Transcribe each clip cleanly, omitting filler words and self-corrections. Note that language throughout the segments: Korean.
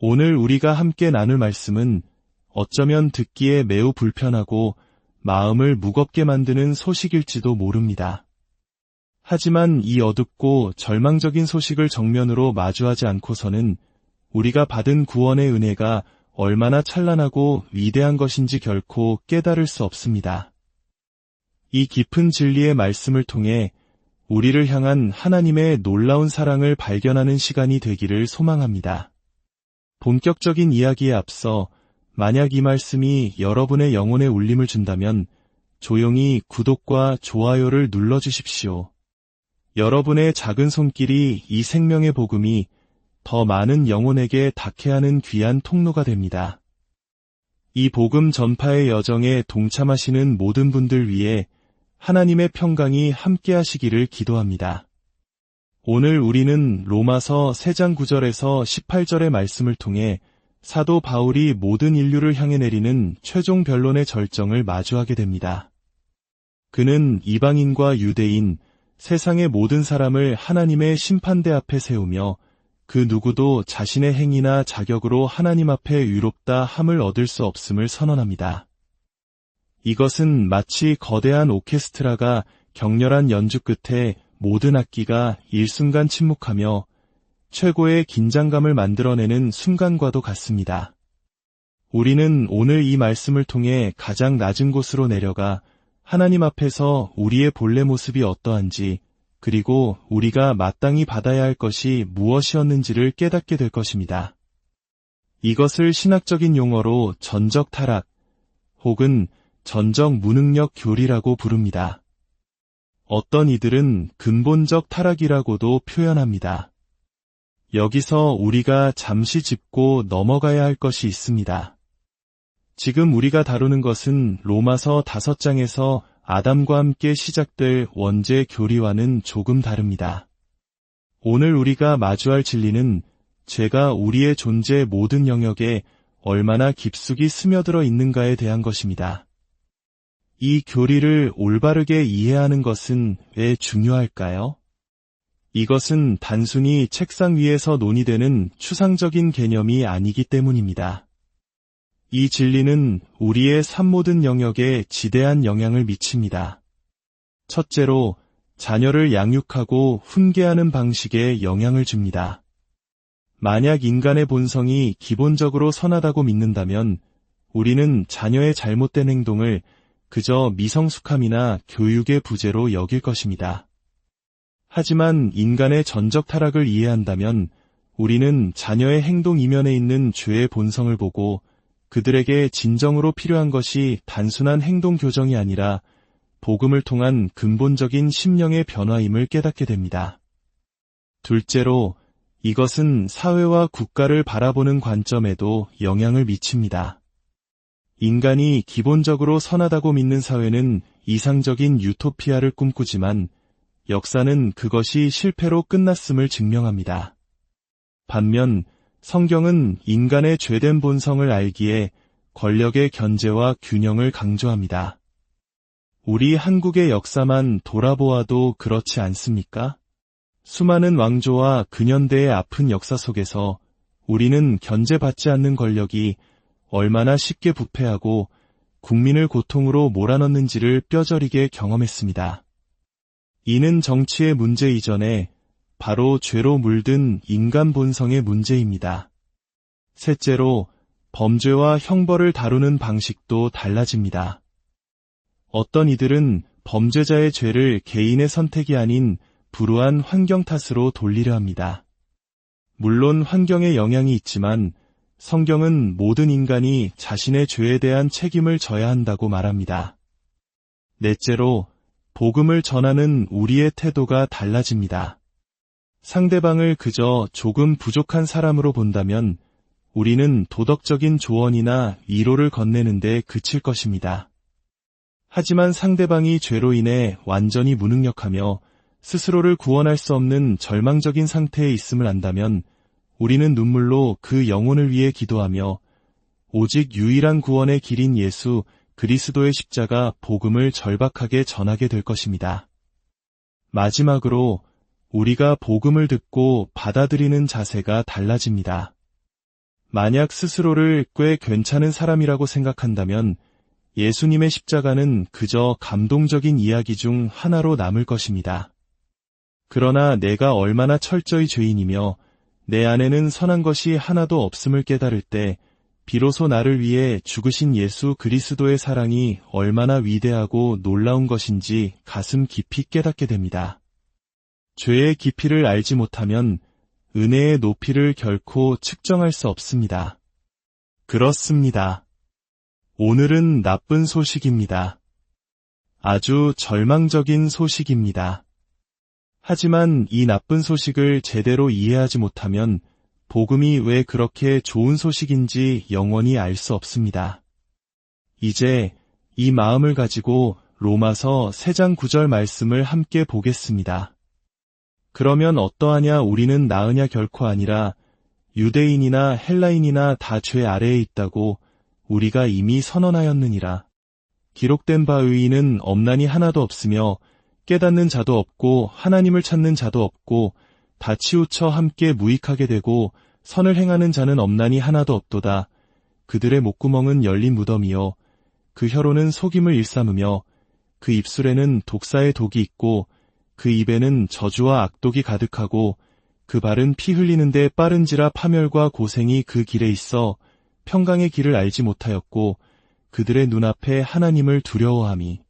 오늘 우리가 함께 나눌 말씀은 어쩌면 듣기에 매우 불편하고 마음을 무겁게 만드는 소식일지도 모릅니다. 하지만 이 어둡고 절망적인 소식을 정면으로 마주하지 않고서는 우리가 받은 구원의 은혜가 얼마나 찬란하고 위대한 것인지 결코 깨달을 수 없습니다. 이 깊은 진리의 말씀을 통해 우리를 향한 하나님의 놀라운 사랑을 발견하는 시간이 되기를 소망합니다. 본격적인 이야기에 앞서 만약 이 말씀이 여러분의 영혼에 울림을 준다면 조용히 구독과 좋아요를 눌러주십시오. 여러분의 작은 손길이 이 생명의 복음이 더 많은 영혼에게 닿게 하는 귀한 통로가 됩니다. 이 복음 전파의 여정에 동참하시는 모든 분들 위해 하나님의 평강이 함께 하시기를 기도합니다. 오늘 우리는 로마서 3장 9절에서 18절의 말씀을 통해 사도 바울이 모든 인류를 향해 내리는 최종 변론의 절정을 마주하게 됩니다. 그는 이방인과 유대인, 세상의 모든 사람을 하나님의 심판대 앞에 세우며 그 누구도 자신의 행위나 자격으로 하나님 앞에 의롭다 함을 얻을 수 없음을 선언합니다. 이것은 마치 거대한 오케스트라가 격렬한 연주 끝에 모든 악기가 일순간 침묵하며 최고의 긴장감을 만들어내는 순간과도 같습니다. 우리는 오늘 이 말씀을 통해 가장 낮은 곳으로 내려가 하나님 앞에서 우리의 본래 모습이 어떠한지 그리고 우리가 마땅히 받아야 할 것이 무엇이었는지를 깨닫게 될 것입니다. 이것을 신학적인 용어로 전적 타락 혹은 전적 무능력 교리라고 부릅니다. 어떤 이들은 근본적 타락이라고도 표현합니다. 여기서 우리가 잠시 짚고 넘어가야 할 것이 있습니다. 지금 우리가 다루는 것은 로마서 5장에서 아담과 함께 시작될 원죄 교리와는 조금 다릅니다. 오늘 우리가 마주할 진리는 죄가 우리의 존재 모든 영역에 얼마나 깊숙이 스며들어 있는가에 대한 것입니다. 이 교리를 올바르게 이해하는 것은 왜 중요할까요? 이것은 단순히 책상 위에서 논의되는 추상적인 개념이 아니기 때문입니다. 이 진리는 우리의 삶 모든 영역에 지대한 영향을 미칩니다. 첫째로, 자녀를 양육하고 훈계하는 방식에 영향을 줍니다. 만약 인간의 본성이 기본적으로 선하다고 믿는다면 우리는 자녀의 잘못된 행동을 그저 미성숙함이나 교육의 부재로 여길 것입니다. 하지만 인간의 전적 타락을 이해한다면 우리는 자녀의 행동 이면에 있는 죄의 본성을 보고 그들에게 진정으로 필요한 것이 단순한 행동 교정이 아니라 복음을 통한 근본적인 심령의 변화임을 깨닫게 됩니다. 둘째로, 이것은 사회와 국가를 바라보는 관점에도 영향을 미칩니다. 인간이 기본적으로 선하다고 믿는 사회는 이상적인 유토피아를 꿈꾸지만 역사는 그것이 실패로 끝났음을 증명합니다. 반면 성경은 인간의 죄된 본성을 알기에 권력의 견제와 균형을 강조합니다. 우리 한국의 역사만 돌아보아도 그렇지 않습니까? 수많은 왕조와 근현대의 아픈 역사 속에서 우리는 견제받지 않는 권력이 얼마나 쉽게 부패하고 국민을 고통으로 몰아넣는지를 뼈저리게 경험했습니다. 이는 정치의 문제 이전에 바로 죄로 물든 인간 본성의 문제입니다. 셋째로, 범죄와 형벌을 다루는 방식도 달라집니다. 어떤 이들은 범죄자의 죄를 개인의 선택이 아닌 불우한 환경 탓으로 돌리려 합니다. 물론 환경에 영향이 있지만 성경은 모든 인간이 자신의 죄에 대한 책임을 져야 한다고 말합니다. 넷째로, 복음을 전하는 우리의 태도가 달라집니다. 상대방을 그저 조금 부족한 사람으로 본다면 우리는 도덕적인 조언이나 위로를 건네는 데 그칠 것입니다. 하지만 상대방이 죄로 인해 완전히 무능력하며 스스로를 구원할 수 없는 절망적인 상태에 있음을 안다면 우리는 눈물로 그 영혼을 위해 기도하며 오직 유일한 구원의 길인 예수 그리스도의 십자가 복음을 절박하게 전하게 될 것입니다. 마지막으로 우리가 복음을 듣고 받아들이는 자세가 달라집니다. 만약 스스로를 꽤 괜찮은 사람이라고 생각한다면 예수님의 십자가는 그저 감동적인 이야기 중 하나로 남을 것입니다. 그러나 내가 얼마나 철저히 죄인이며 내 안에는 선한 것이 하나도 없음을 깨달을 때 비로소 나를 위해 죽으신 예수 그리스도의 사랑이 얼마나 위대하고 놀라운 것인지 가슴 깊이 깨닫게 됩니다. 죄의 깊이를 알지 못하면 은혜의 높이를 결코 측정할 수 없습니다. 그렇습니다. 오늘은 나쁜 소식입니다. 아주 절망적인 소식입니다. 하지만 이 나쁜 소식을 제대로 이해하지 못하면 복음이 왜 그렇게 좋은 소식인지 영원히 알 수 없습니다. 이제 이 마음을 가지고 로마서 3장 9절 말씀을 함께 보겠습니다. 그러면 어떠하냐 우리는 나으냐 결코 아니라 유대인이나 헬라인이나 다 죄 아래에 있다고 우리가 이미 선언하였느니라. 기록된 바 의인은 없나니 하나도 없으며 깨닫는 자도 없고 하나님을 찾는 자도 없고 다 치우쳐 함께 무익하게 되고 선을 행하는 자는 없나니 하나도 없도다. 그들의 목구멍은 열린 무덤이요 그 혀로는 속임을 일삼으며 그 입술에는 독사의 독이 있고 그 입에는 저주와 악독이 가득하고 그 발은 피 흘리는데 빠른지라 파멸과 고생이 그 길에 있어 평강의 길을 알지 못하였고 그들의 눈앞에 하나님을 두려워함이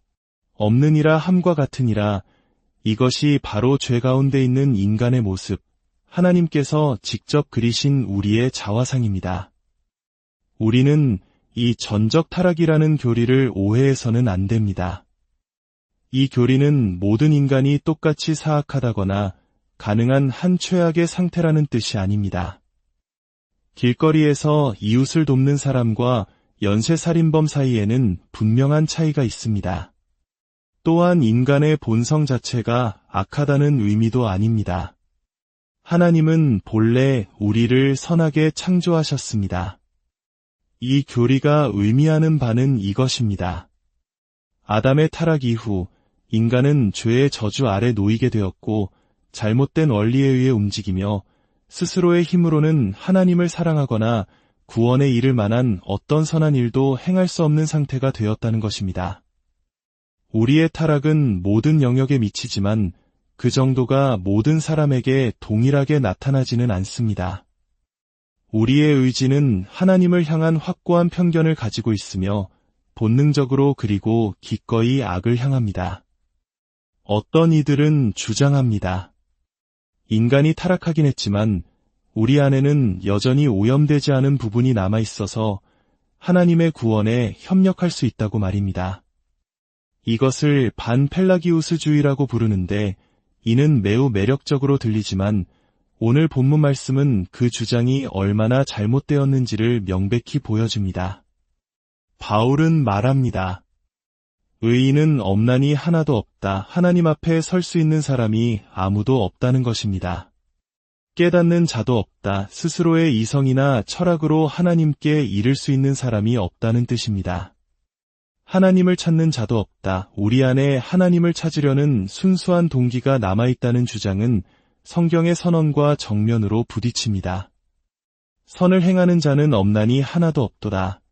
없느니라 함과 같으니라. 이것이 바로 죄 가운데 있는 인간의 모습, 하나님께서 직접 그리신 우리의 자화상입니다. 우리는 이 전적 타락이라는 교리를 오해해서는 안 됩니다. 이 교리는 모든 인간이 똑같이 사악하다거나 가능한 한 최악의 상태라는 뜻이 아닙니다. 길거리에서 이웃을 돕는 사람과 연쇄살인범 사이에는 분명한 차이가 있습니다. 또한 인간의 본성 자체가 악하다는 의미도 아닙니다. 하나님은 본래 우리를 선하게 창조하셨습니다. 이 교리가 의미하는 바는 이것입니다. 아담의 타락 이후 인간은 죄의 저주 아래 놓이게 되었고 잘못된 원리에 의해 움직이며 스스로의 힘으로는 하나님을 사랑하거나 구원에 이를 만한 어떤 선한 일도 행할 수 없는 상태가 되었다는 것입니다. 우리의 타락은 모든 영역에 미치지만 그 정도가 모든 사람에게 동일하게 나타나지는 않습니다. 우리의 의지는 하나님을 향한 확고한 편견을 가지고 있으며 본능적으로 그리고 기꺼이 악을 향합니다. 어떤 이들은 주장합니다. 인간이 타락하긴 했지만 우리 안에는 여전히 오염되지 않은 부분이 남아있어서 하나님의 구원에 협력할 수 있다고 말입니다. 이것을 반펠라기우스주의라고 부르는데 이는 매우 매력적으로 들리지만 오늘 본문 말씀은 그 주장이 얼마나 잘못되었는지를 명백히 보여줍니다. 바울은 말합니다. 의인은 없나니 하나도 없다. 하나님 앞에 설 수 있는 사람이 아무도 없다는 것입니다. 깨닫는 자도 없다. 스스로의 이성이나 철학으로 하나님께 이를 수 있는 사람이 없다는 뜻입니다. 하나님을 찾는 자도 없다. 우리 안에 하나님을 찾으려는 순수한 동기가 남아있다는 주장은 성경의 선언과 정면으로 부딪힙니다. 선을 행하는 자는 없나니 하나도 없도다.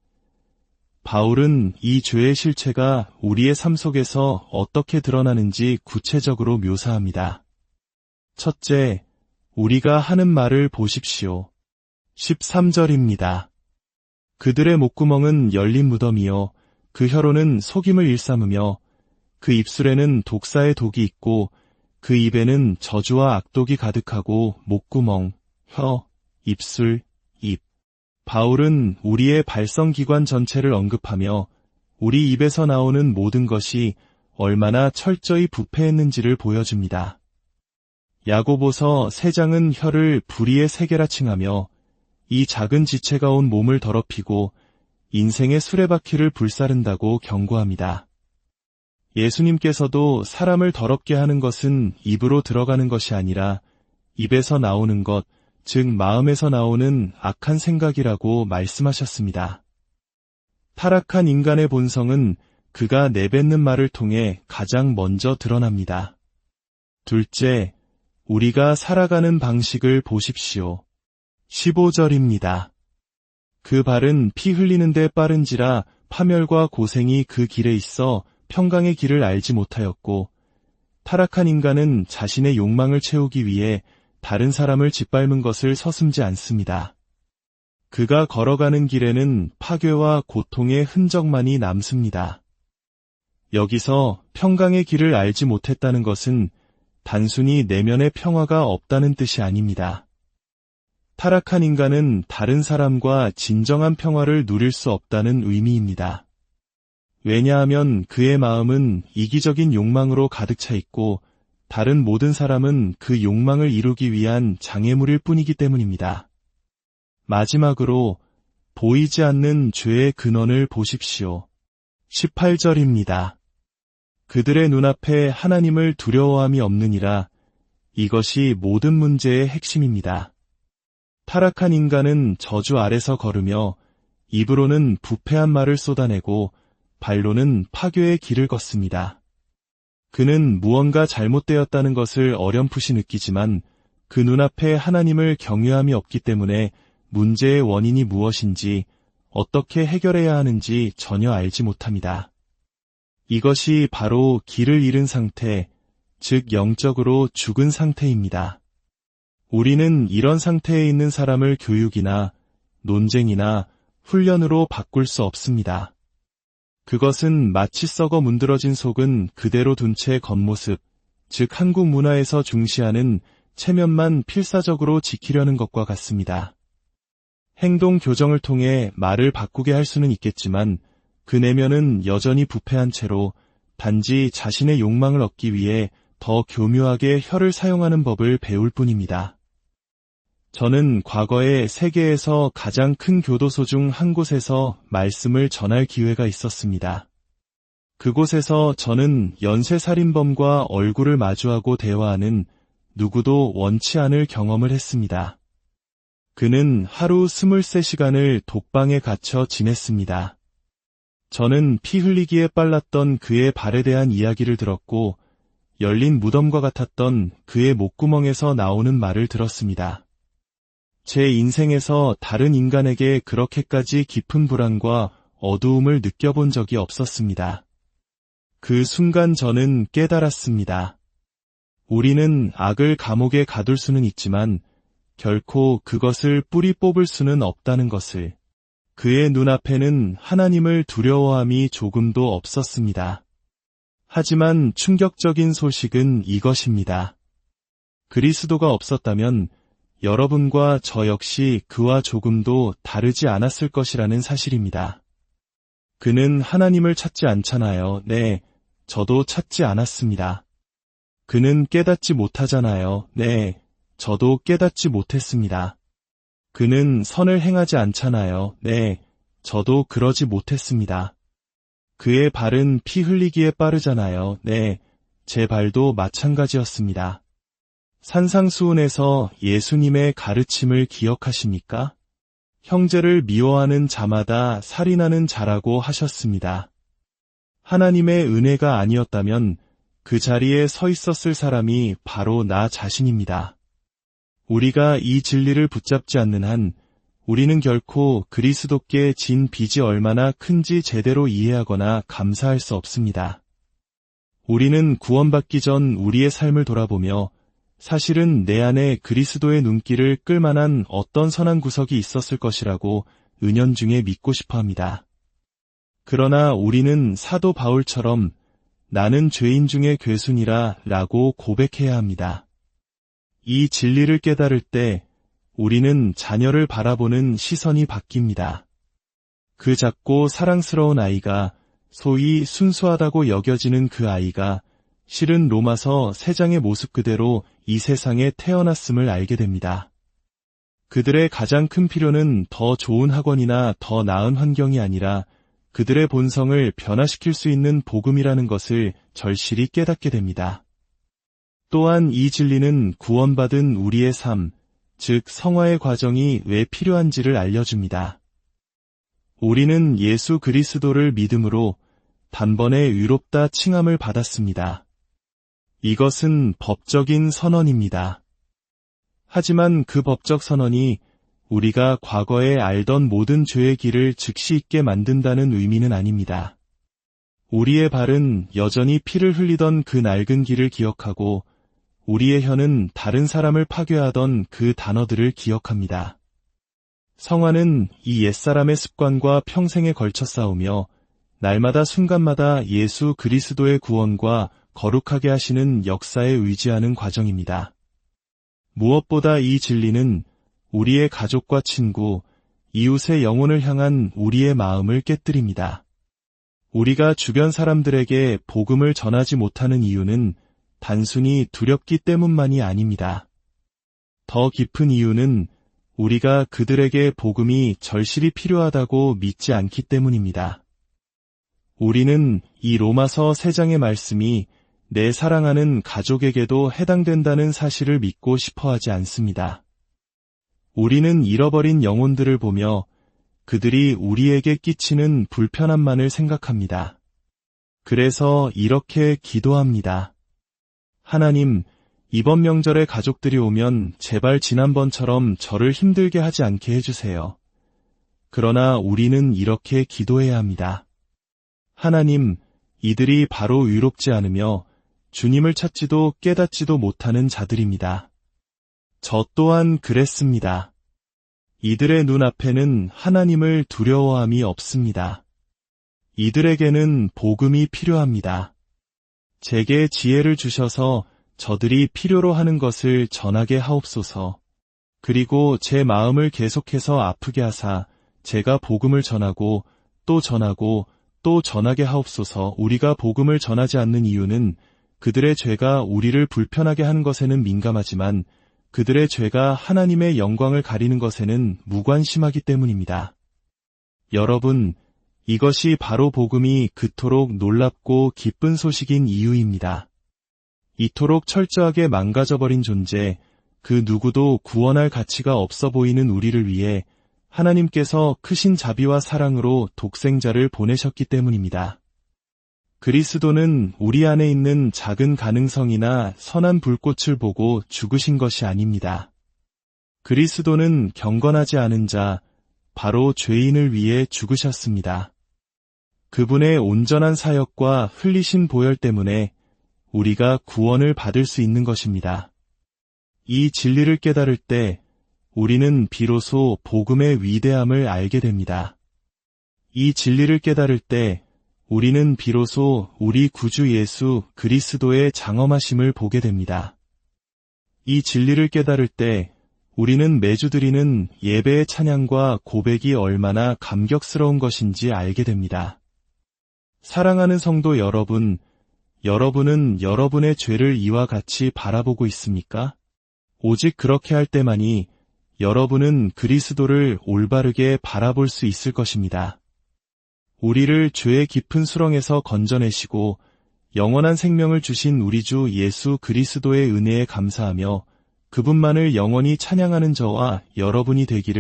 바울은 이 죄의 실체가 우리의 삶 속에서 어떻게 드러나는지 구체적으로 묘사합니다. 첫째, 우리가 하는 말을 보십시오. 13절입니다. 그들의 목구멍은 열린 무덤이요 그 혀로는 속임을 일삼으며 그 입술에는 독사의 독이 있고 그 입에는 저주와 악독이 가득하고 목구멍, 혀, 입술, 입. 바울은 우리의 발성기관 전체를 언급하며 우리 입에서 나오는 모든 것이 얼마나 철저히 부패했는지를 보여줍니다. 야고보서 3장은 혀를 불의의 세계라 칭하며 이 작은 지체가 온 몸을 더럽히고 인생의 수레바퀴를 불사른다고 경고합니다. 예수님께서도 사람을 더럽게 하는 것은 입으로 들어가는 것이 아니라 입에서 나오는 것, 즉 마음에서 나오는 악한 생각이라고 말씀하셨습니다. 타락한 인간의 본성은 그가 내뱉는 말을 통해 가장 먼저 드러납니다. 둘째, 우리가 살아가는 방식을 보십시오. 15절입니다. 그 발은 피 흘리는데 빠른지라 파멸과 고생이 그 길에 있어 평강의 길을 알지 못하였고, 타락한 인간은 자신의 욕망을 채우기 위해 다른 사람을 짓밟은 것을 서슴지 않습니다. 그가 걸어가는 길에는 파괴와 고통의 흔적만이 남습니다. 여기서 평강의 길을 알지 못했다는 것은 단순히 내면의 평화가 없다는 뜻이 아닙니다. 타락한 인간은 다른 사람과 진정한 평화를 누릴 수 없다는 의미입니다. 왜냐하면 그의 마음은 이기적인 욕망으로 가득 차 있고 다른 모든 사람은 그 욕망을 이루기 위한 장애물일 뿐이기 때문입니다. 마지막으로 보이지 않는 죄의 근원을 보십시오. 18절입니다. 그들의 눈앞에 하나님을 두려워함이 없느니라. 이것이 모든 문제의 핵심입니다. 타락한 인간은 저주 아래서 걸으며 입으로는 부패한 말을 쏟아내고 발로는 파괴의 길을 걷습니다. 그는 무언가 잘못되었다는 것을 어렴풋이 느끼지만 그 눈앞에 하나님을 경외함이 없기 때문에 문제의 원인이 무엇인지 어떻게 해결해야 하는지 전혀 알지 못합니다. 이것이 바로 길을 잃은 상태, 즉 영적으로 죽은 상태입니다. 우리는 이런 상태에 있는 사람을 교육이나 논쟁이나 훈련으로 바꿀 수 없습니다. 그것은 마치 썩어 문드러진 속은 그대로 둔 채 겉모습, 즉 한국 문화에서 중시하는 체면만 필사적으로 지키려는 것과 같습니다. 행동 교정을 통해 말을 바꾸게 할 수는 있겠지만 그 내면은 여전히 부패한 채로 단지 자신의 욕망을 얻기 위해 더 교묘하게 혀를 사용하는 법을 배울 뿐입니다. 저는 과거에 세계에서 가장 큰 교도소 중 한 곳에서 말씀을 전할 기회가 있었습니다. 그곳에서 저는 연쇄살인범과 얼굴을 마주하고 대화하는 누구도 원치 않을 경험을 했습니다. 그는 하루 23시간을 독방에 갇혀 지냈습니다. 저는 피 흘리기에 빨랐던 그의 발에 대한 이야기를 들었고 열린 무덤과 같았던 그의 목구멍에서 나오는 말을 들었습니다. 제 인생에서 다른 인간에게 그렇게까지 깊은 불안과 어두움을 느껴본 적이 없었습니다. 그 순간 저는 깨달았습니다. 우리는 악을 감옥에 가둘 수는 있지만 결코 그것을 뿌리 뽑을 수는 없다는 것을. 그의 눈앞에는 하나님을 두려워함이 조금도 없었습니다. 하지만 충격적인 소식은 이것입니다. 그리스도가 없었다면 여러분과 저 역시 그와 조금도 다르지 않았을 것이라는 사실입니다. 그는 하나님을 찾지 않잖아요. 네, 저도 찾지 않았습니다. 그는 깨닫지 못하잖아요. 네, 저도 깨닫지 못했습니다. 그는 선을 행하지 않잖아요. 네, 저도 그러지 못했습니다. 그의 발은 피 흘리기에 빠르잖아요. 네, 제 발도 마찬가지였습니다. 산상수훈에서 예수님의 가르침을 기억하십니까? 형제를 미워하는 자마다 살인하는 자라고 하셨습니다. 하나님의 은혜가 아니었다면 그 자리에 서 있었을 사람이 바로 나 자신입니다. 우리가 이 진리를 붙잡지 않는 한 우리는 결코 그리스도께 진 빚이 얼마나 큰지 제대로 이해하거나 감사할 수 없습니다. 우리는 구원받기 전 우리의 삶을 돌아보며 사실은 내 안에 그리스도의 눈길을 끌만한 어떤 선한 구석이 있었을 것이라고 은연중에 믿고 싶어 합니다. 그러나 우리는 사도 바울처럼 나는 죄인 중에 괴순이라 라고 고백해야 합니다. 이 진리를 깨달을 때 우리는 자녀를 바라보는 시선이 바뀝니다. 그 작고 사랑스러운 아이가, 소위 순수하다고 여겨지는 그 아이가 실은 로마서 3장의 모습 그대로 이 세상에 태어났음을 알게 됩니다. 그들의 가장 큰 필요는 더 좋은 학원이나 더 나은 환경이 아니라 그들의 본성을 변화시킬 수 있는 복음이라는 것을 절실히 깨닫게 됩니다. 또한 이 진리는 구원받은 우리의 삶, 즉 성화의 과정이 왜 필요한지를 알려줍니다. 우리는 예수 그리스도를 믿음으로 단번에 의롭다 칭함을 받았습니다. 이것은 법적인 선언입니다. 하지만 그 법적 선언이 우리가 과거에 알던 모든 죄의 길을 즉시 잊게 만든다는 의미는 아닙니다. 우리의 발은 여전히 피를 흘리던 그 낡은 길을 기억하고 우리의 혀는 다른 사람을 파괴하던 그 단어들을 기억합니다. 성화는 이 옛사람의 습관과 평생에 걸쳐 싸우며 날마다 순간마다 예수 그리스도의 구원과 거룩하게 하시는 역사에 의지하는 과정입니다. 무엇보다 이 진리는 우리의 가족과 친구, 이웃의 영혼을 향한 우리의 마음을 깨뜨립니다. 우리가 주변 사람들에게 복음을 전하지 못하는 이유는 단순히 두렵기 때문만이 아닙니다. 더 깊은 이유는 우리가 그들에게 복음이 절실히 필요하다고 믿지 않기 때문입니다. 우리는 이 로마서 3장의 말씀이 내 사랑하는 가족에게도 해당된다는 사실을 믿고 싶어 하지 않습니다. 우리는 잃어버린 영혼들을 보며 그들이 우리에게 끼치는 불편함만을 생각합니다. 그래서 이렇게 기도합니다. 하나님, 이번 명절에 가족들이 오면 제발 지난번처럼 저를 힘들게 하지 않게 해주세요. 그러나 우리는 이렇게 기도해야 합니다. 하나님, 이들이 바로 의롭지 않으며 주님을 찾지도 깨닫지도 못하는 자들입니다. 저 또한 그랬습니다. 이들의 눈앞에는 하나님을 두려워함이 없습니다. 이들에게는 복음이 필요합니다. 제게 지혜를 주셔서 저들이 필요로 하는 것을 전하게 하옵소서. 그리고 제 마음을 계속해서 아프게 하사 제가 복음을 전하고 또 전하고 또 전하게 하옵소서. 우리가 복음을 전하지 않는 이유는 그들의 죄가 우리를 불편하게 하는 것에는 민감하지만 그들의 죄가 하나님의 영광을 가리는 것에는 무관심하기 때문입니다. 여러분, 이것이 바로 복음이 그토록 놀랍고 기쁜 소식인 이유입니다. 이토록 철저하게 망가져버린 존재, 그 누구도 구원할 가치가 없어 보이는 우리를 위해 하나님께서 크신 자비와 사랑으로 독생자를 보내셨기 때문입니다. 그리스도는 우리 안에 있는 작은 가능성이나 선한 불꽃을 보고 죽으신 것이 아닙니다. 그리스도는 경건하지 않은 자, 바로 죄인을 위해 죽으셨습니다. 그분의 온전한 사역과 흘리신 보혈 때문에 우리가 구원을 받을 수 있는 것입니다. 이 진리를 깨달을 때 우리는 비로소 복음의 위대함을 알게 됩니다. 이 진리를 깨달을 때 우리는 비로소 우리 구주 예수 그리스도의 장엄하심을 보게 됩니다. 이 진리를 깨달을 때 우리는 매주 드리는 예배의 찬양과 고백이 얼마나 감격스러운 것인지 알게 됩니다. 사랑하는 성도 여러분, 여러분은 여러분의 죄를 이와 같이 바라보고 있습니까? 오직 그렇게 할 때만이 여러분은 그리스도를 올바르게 바라볼 수 있을 것입니다. 우리를 죄의 깊은 수렁에서 건져내시고 영원한 생명을 주신 우리 주 예수 그리스도의 은혜에 감사하며 그분만을 영원히 찬양하는 저와 여러분이 되기를